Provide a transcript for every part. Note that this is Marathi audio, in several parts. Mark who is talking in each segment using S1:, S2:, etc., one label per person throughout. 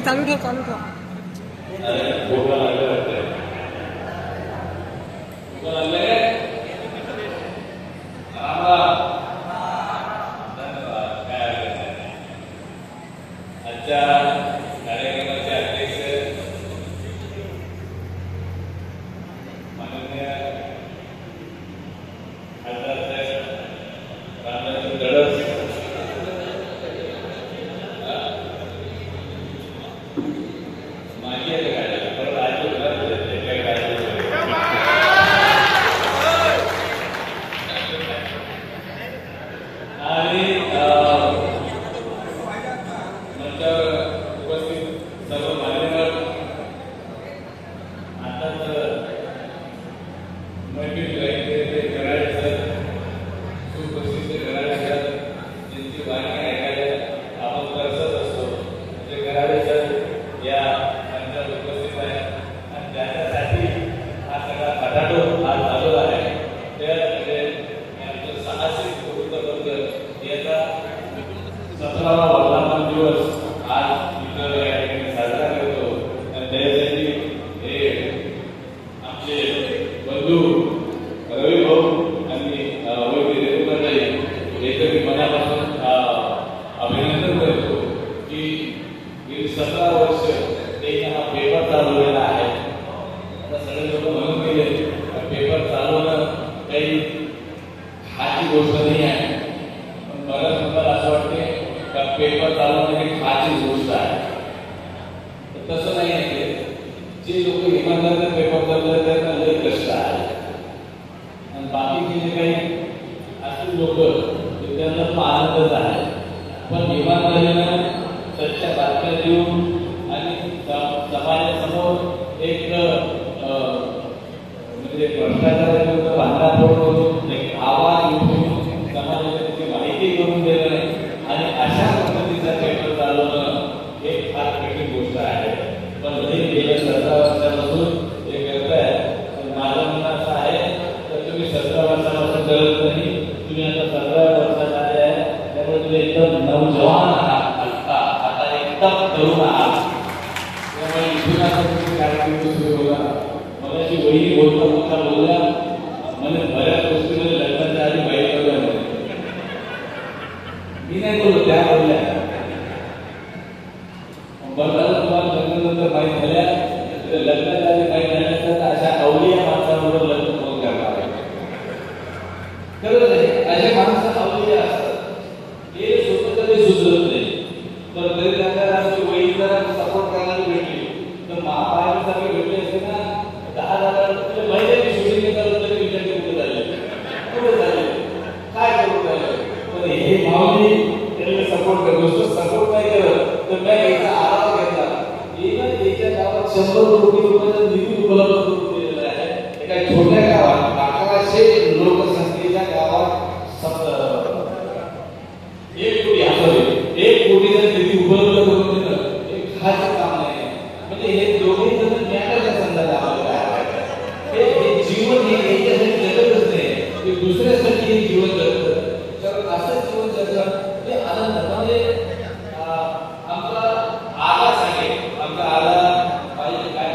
S1: चालू ठेव चालू ठेव.
S2: Gracias. रवी भाऊ आणि वैद्य रेणुकाताई याचं मी मनापासून अभिनंदन करतो की गेली 17 वर्ष ते हा पेपर चालवलेला आहे. आता सगळे लोक म्हणून गेले पेपर चालवणं काही खाची गोष्ट नाही आहे, पण बऱ्याच लोकांना असं वाटते का पेपर चालवणं ही खाची गोष्ट आहे. तसं नाही आहे. जे लोक इमानदारीने पेपर चालवतात त्यांना लई कष्ट आहे आणि बाकीचे जे काही असे लोक त्यांना तो आनंदच आहे. पण इमानदारीनं सच्च्या बातम्या देऊन आणि समाजासमोर एक म्हणजे भ्रष्टाचाराविरुद्ध भांडाफोड एक आवाज उठवून समाजाला त्याची माहिती करून देणं आणि अशा पद्धतीचा पेपर चालवणं हे फार कठीण गोष्ट आहे. पण हे गेल्या 17 वर्षापासून हे करताय. माझं म्हणणं असं आहे तर तुम्ही 17 वर्षापासून करत नाही, तुम्ही आता 17 वर्षात आले आहे, त्यामुळे तुम्ही एकदम नौजवान आहात, आता एकदम तरुण आहात. त्यामुळे इथून आता तुम्ही कार्यक्रम सुरू होता. मला जी वहिनी बोलता बोलल्या म्हणजे बऱ्याच गोष्टीमध्ये लग्नाच्या आधी माहिती होत्या. मी नाही बोललो, त्या बोलल्या. बघायला तुम्हाला लग्नानंतर माहीत झाल्या लग्नाच्या आधी माहीत झाल्यानंतर अशा अवलिया माणसाबरोबर लग्न कोण करणार आहे. खरंच आहे, अशा माणसं अवलिया असतात. हे स्वतः कधी सुधरत नाही. तर तरी त्यांना वहिनी जरा सपोर्ट करायला भेटली तर महाबाहेरसाठी भेटले असते ना 10,000 महिन्याची शूटिंग करत तरी विचारले कुठे झाले कुठे झाले काय करू राहिले. पण हे माऊली त्यांना सपोर्ट करतो. सपोर्ट नाही करत तर मी याचा आढावा घेतला. त्याच्या गावात 100 कोटी रुपयाचा निधी उपलब्ध करून दिलेला आहे. एका छोट्या गावात 1100 लोकसंख्येच्या गावात 1 कोटी जर निधी उपलब्ध करून दिलं हे खास काम नाही. म्हणजे हे दोघे जण ज्ञानाच्या संदर्भात आलेले आहेत. हे जीवन हे याच्यासाठी जगतच नाही, ते दुसऱ्यासाठी हे जीवन जगतं. तर असं जीवन जगणं हे आनंद. म्हणजे आमचा आला सांगेल आमचा आला पाहिजे काय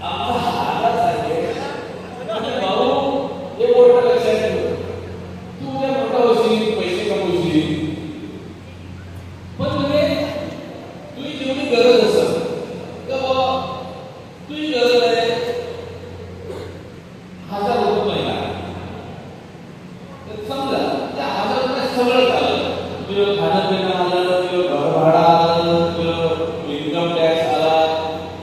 S2: आमचा आला सांगेल म्हणजे भाऊ हे मोठं लक्षात ठेव. तू उद्या मोठा होशील, पैसे कमवशील, पण म्हणजे तुझी जेवढी गरज असेल तर बाबा तुझी गरज आहे 1000 रुपये महिना. समजा त्या 1000 रुपये सगळं झालं. तुझं खाणं पिणं आलं, तुझं घर भाडं आलं, तुझं इन्कम टॅक्स आला,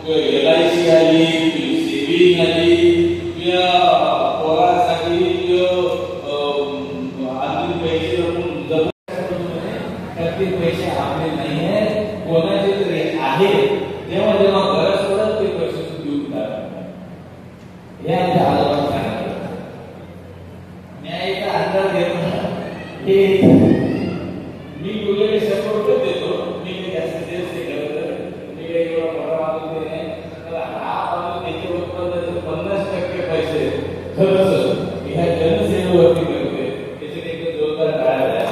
S2: तुझं LIC आली, तुझी सेव्हिंग आली, तुझ्या पोरासाठी आणखी पैसे जमून त्यातले पैसे आपले नाही आहे, कोणाचे तरी आहे. जेव्हा जेव्हा गरज पडत ते पैसे तू देऊन टाक. हे आमच्या आजोबांनी सांगितलं. न्यायाचा अंदाज घेतला हे मी बोललेले 100 रुपये देतो. मी काही जास्त दिवस नाही करत. मी काही एवढा मोठा माणूस नाही. तर हा माणूस त्याच्या उत्पन्नाचे 50% पैसे खर्च ह्या जनसेवेवरती करते. त्याच्याने एक जोरदार टाळ्या द्या.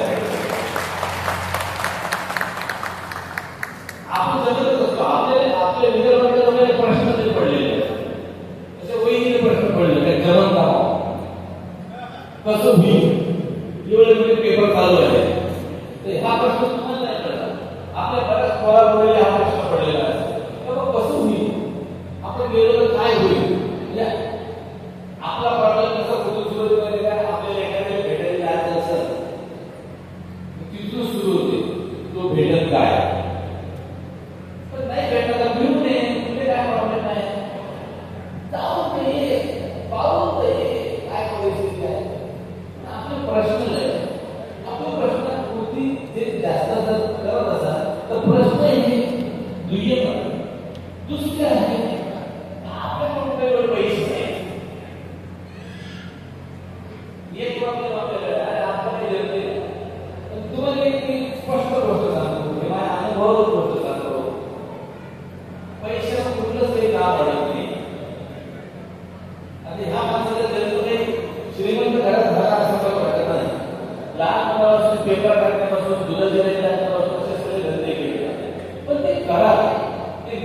S2: आपण जगतच असतो. आपल्या विदर्भामध्ये प्रश्न तरी पडलेले असे वहिनीने प्रश्न पडले काय जमत नाव कसं होईल. एवढे पेपर चालू आहे तर हा प्रश्न तुम्हाला नाही पडला. आपल्या बऱ्याच पोरामुळे हा प्रश्न पडलेला आहे. तेव्हा कसं होईल, आपण गेलो तर काय होईल. म्हणजे आपला प्रॉब्लेम कसा कुठून सुरू होतो आपल्याला एखाद्या भेटायला जायचं असेल तिथून सुरू होते. तो भेटत काय पण नाही भेटला मिळू नये तुझे काय प्रॉब्लेम नाही. जाऊ नये पाहू नये काय परिस्थिती आहे. आपले प्रश्न नाही. आपल्या प्रश्नाकृती जे जास्त जर करत असाल तर प्रश्न हे दुय्यम दुसरे आहे. आपल्याकडे पैसे नाही. एक प्रॉब्लेम आपल्याला आपल्याला जमते. तुम्हाला एक स्पष्ट गोष्ट सांगतो, माझ्या अनुभवावर गोष्ट सांगतो. पैशाला कुठलंच काही काम पडत नाही. आणि ह्या माणसाला जन्म काही श्रीमंत घरात झाला असं काही वाटत नाही. लहान मुलापासून पेपर टाकण्यापासून दुधाच्या टाकण्यापासून असे सगळे धंदे केले पण ते करा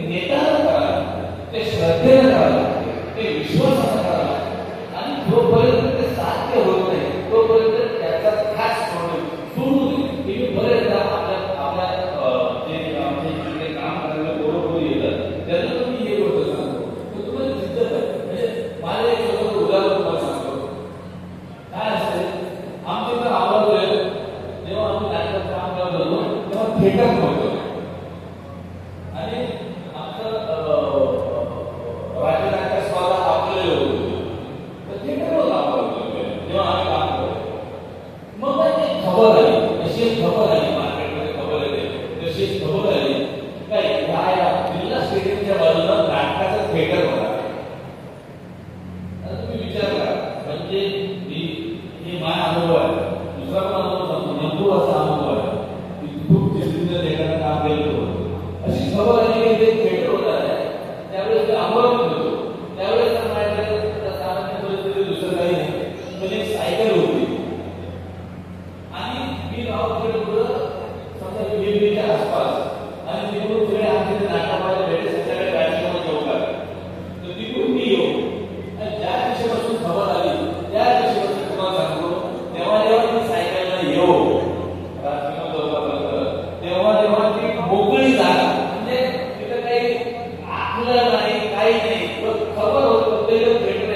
S2: नेटानं करावं लागतं, ते श्रद्धेनं करावं लागतं, ते विश्वासानं करावं लागतं. आणि जोपर्यंत ते साध्य होत नाही तोपर्यंत त्याचा ध्यास सोडू नये. हे बरेचदा आपल्या जे आमचे काम करायला बरोबर येतात त्यांना तुम्ही हे गोष्ट सांगतो तर तुम्हाला जिद्द आहे. म्हणजे माझं एक छोटं उदाहरण तुम्हाला सांगतो. काय असते आमच्या इथं आवडतोय जेव्हा आम्ही नाटकात काम करत होतो तेव्हा थिएटर होतो आणि आमचं राज्यनाट्य स्पर्धा आपल्याला होतो तर थिएटरवर काम करतो जेव्हा आम्ही काम करतो. मग एक खबर आली, अशी एक खबर आली मार्केटमध्ये खबर येते तशी एक खबर आली काय ह्या जिल्हा स्टेडियमच्या बाजूला नाटकाचं थिएटर होणार. आता तुम्ही विचार करा, म्हणजे हे माझा अनुभव आहे, दुसरा पण अनुभव सांगतो, भरपूर असा अनुभव आहे की खूप दिवसांच्या थिएटरनं काम केलं होतं. अशी खबर आली की ते थिएटर होणार आहे. त्यावेळेस मी अमरावतीत होतो. त्यावेळेस माझ्याकडे सामान्य परिस्थिती दुसरं काही नाही, पण एक सायकल होती आणि मी गावाकडे पुढं समजा वेगवेगळ्या आसपास आणि तिकडून सगळे आमच्या नाटकामध्ये भेटे सगळ्या कार्यक्रमात येऊ लागले. तर तिकडून मी येऊ आणि ज्या दिवशीपासून खबर आली त्या दिवशीपासून तुम्हाला सांगतो तेव्हा जेव्हा मी सायकलला येऊ तेव्हा जेव्हा ती मोकळी जागा म्हणजे तिथं काही आखलं नाही काही नाही खबर होत भेट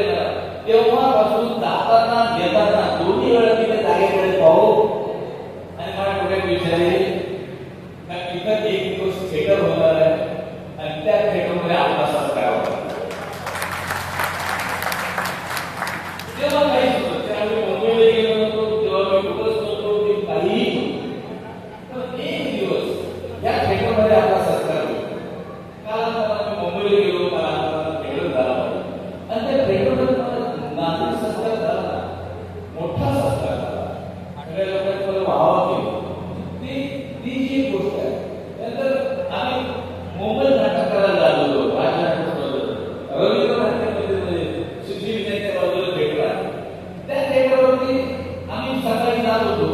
S2: येणार तेव्हापासून जाताना येताना दोन्ही वेळा तिथे जागेकडे पाहू आणि मला डोक्यात विचार येईल का तिथं एक दिवस थिएटर होणार आहे आणि त्या थिएटरमध्ये आपला संस्कार होता. तेव्हा काहीच होतं, त्यावेळी मुंबईला गेलो नव्हतो, तेव्हा मी कुठंच नव्हतो, ते काहीही पण एक दिवस या थिएटरमध्ये आपला संस्कार होतो. कारण मी मुंबईला गेलो, मला थिएटर झाला आणि त्या थिएटरमध्ये मला नागरिक संस्कार झाला, मोठा संस्कार झाला, सगळ्या लोकांनी मला वाहवा केली. ती जी एक गोष्ट आहे. नंतर आम्ही मुंबईत नाटक करायला लागलो होतो, राजनाट्य रवींद्र नाट्य मंदिरमध्ये सुशील विद्याच्या बाजूला थिएटर आहे. त्या थिएटरवरती आम्ही सकाळी जात होतो,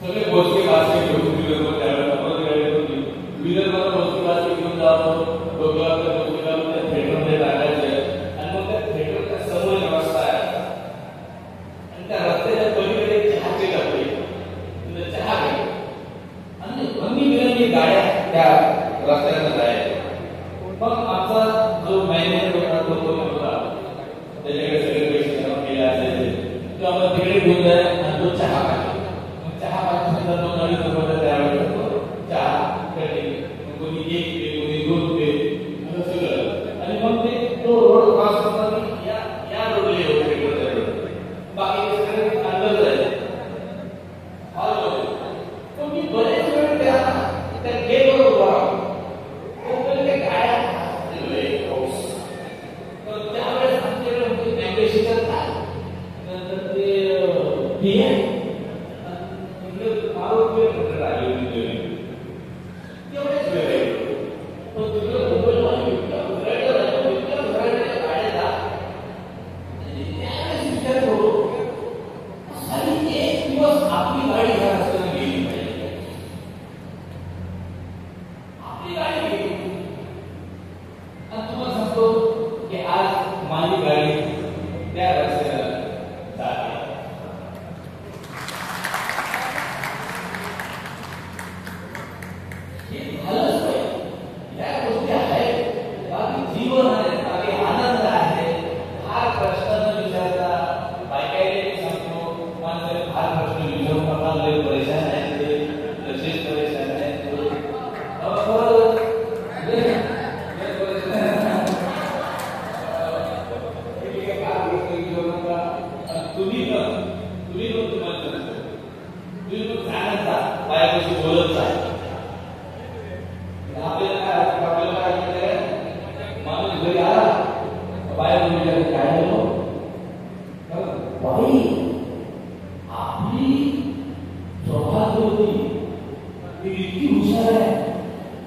S2: सगळे भोसले बासके घेऊन विदर्भ त्यावेळेला परत गाडी होती, विदर्भाला भोसले बासके घेऊन जातो, डोक्यावर भोसले घालून त्या थिएटरमध्ये टाकायचे आणि मग त्या थिएटरच्या समोर रस्ता आहे आणि त्या रस्त्याच्या पलीकडे चहाचे डबे, चहा घे आणि रंगीबिरंगी गाड्या त्या रस्त्यानं जायच्या. मग आमचा जो मॅनेजर होता तो होता त्याच्याकडे सगळे पैसे जमा केले असायचे तो आम्हाला तिकडे घेऊन जाय आणि तो चहा पाहिजे. मग चहा पाहिजे तो नवीन नंबर त्यावेळेस चहा कटी कोणी एक पे कोणी दोन पे असं सगळं आणि मग ते तो रोड क्रॉस करताना या रोडला येऊ थिएटरच्या बाकी सगळे अंदर जायचे हॉलमध्ये. तो मी बरेच वेळ त्या गेटवर उभा राहतो. त्या गाड्या त्यावेळेस आमच्याकडे अँबेसिडर काय नंतर ते तेवढेच वेळ विचार करू आणि एक दिवस आपली गाडी घरात असताना गेली पाहिजे. आपली गाडी गेली आणि तुम्हाला सांगतो की आज माझी गाडी त्या रस्त्याला जाते. हे झालंच नाही, या गोष्टी आहेत, बाकी जीवन आहे, बाकी आनंद आहे. फार प्रश्न न विचारता बायकाईने सांगतो माणसाने फार प्रश्न विचारू नका, लय परेशान आहे ते तसेच परेशान आहे तुम्ही पण सांगता बायकोशी बोलत जा. आपल्याला काय माणूस घरी आला बायको विचार काय बाई आपली स्वभाव होती ती इतकी हुशार आहे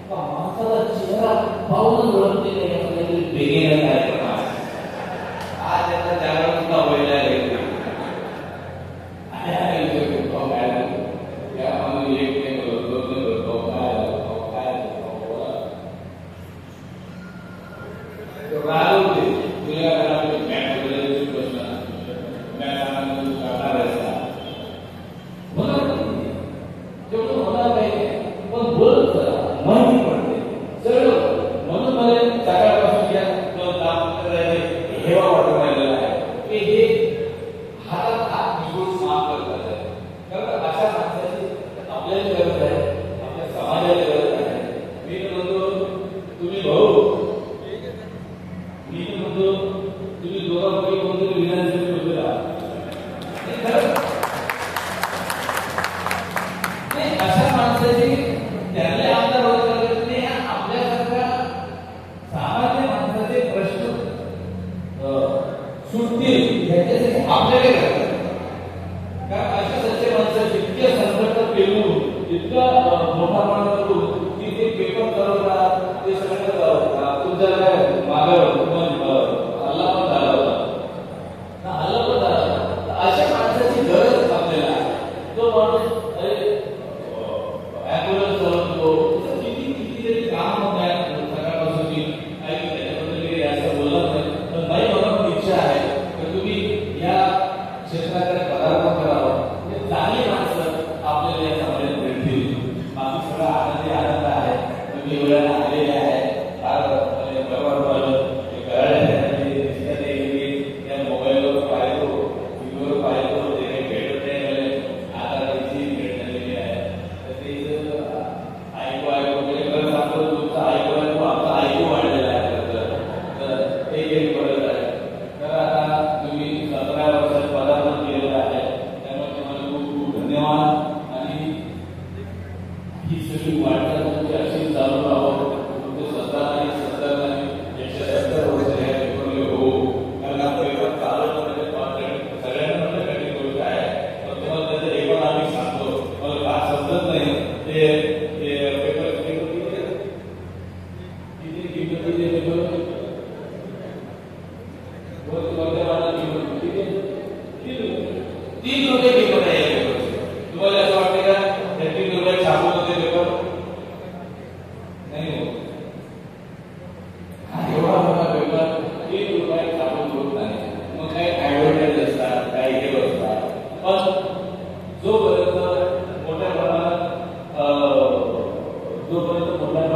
S2: का माणसाला चेहरा पाहूनच ओळखते नाही बेगेला काय करणार. आज त्याचा जागरण सुद्धा व्हायला गेले काय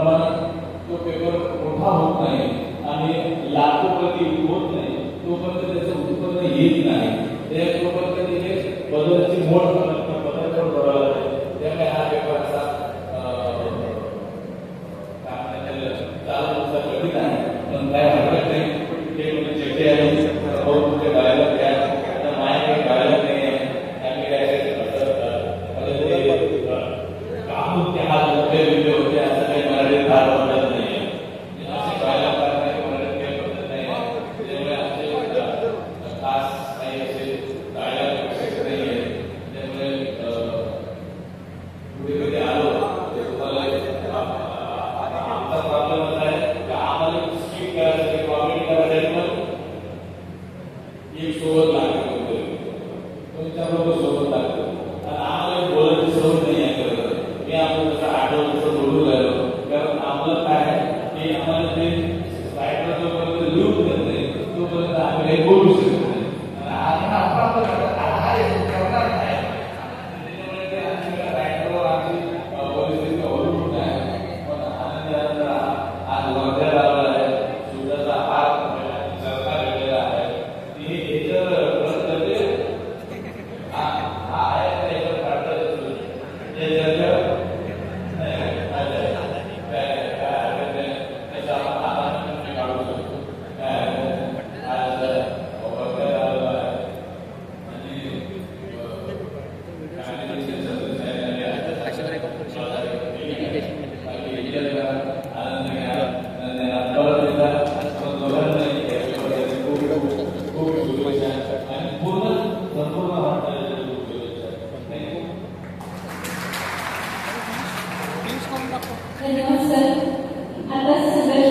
S2: प्रमाणात तो पेपर मोठा होत नाही आणि लाखो प्रति होत नाही तोपर्यंत त्याचं उत्पन्न येत नाही. तोपर्यंत तिथे बदलची मोड बदल पण करावा लागेल. त्यामुळे हा पेपर असा चालू कठीण आहे. पण काय हरकत नाही. ते म्हणजे चिठ्ठी आली तुमच्या गायला घ्या. आता माया काही गायला नाही आहे. आम्ही काय काम ते हात मोठे वेगळे होते असं काही मराठी फार वाटत नाही. असे गायला करण्याची मराठी काही पद्धत नाही. त्यामुळे आमचे खास काही असे गायला विशेष नाही आहे. त्यामुळे कुठे कधी आलो तर तुम्हाला आमचा प्रॉब्लेम असा आहे की आम्हाला स्किप करायसाठी कॉमेडी करायसाठी पण एक सोबत लागतो. तुमच्याबरोबर सोबत लागतो आणि आम्हाला बोलायची सवय नाही आहे. मी आपण जसं आठवलं तसं बोलू लागलो. कारण आम्हाला काय आहे की आम्हाला ते साईडला जोपर्यंत लिहून देत नाही तोपर्यंत आम्ही काही बोलू शकतो.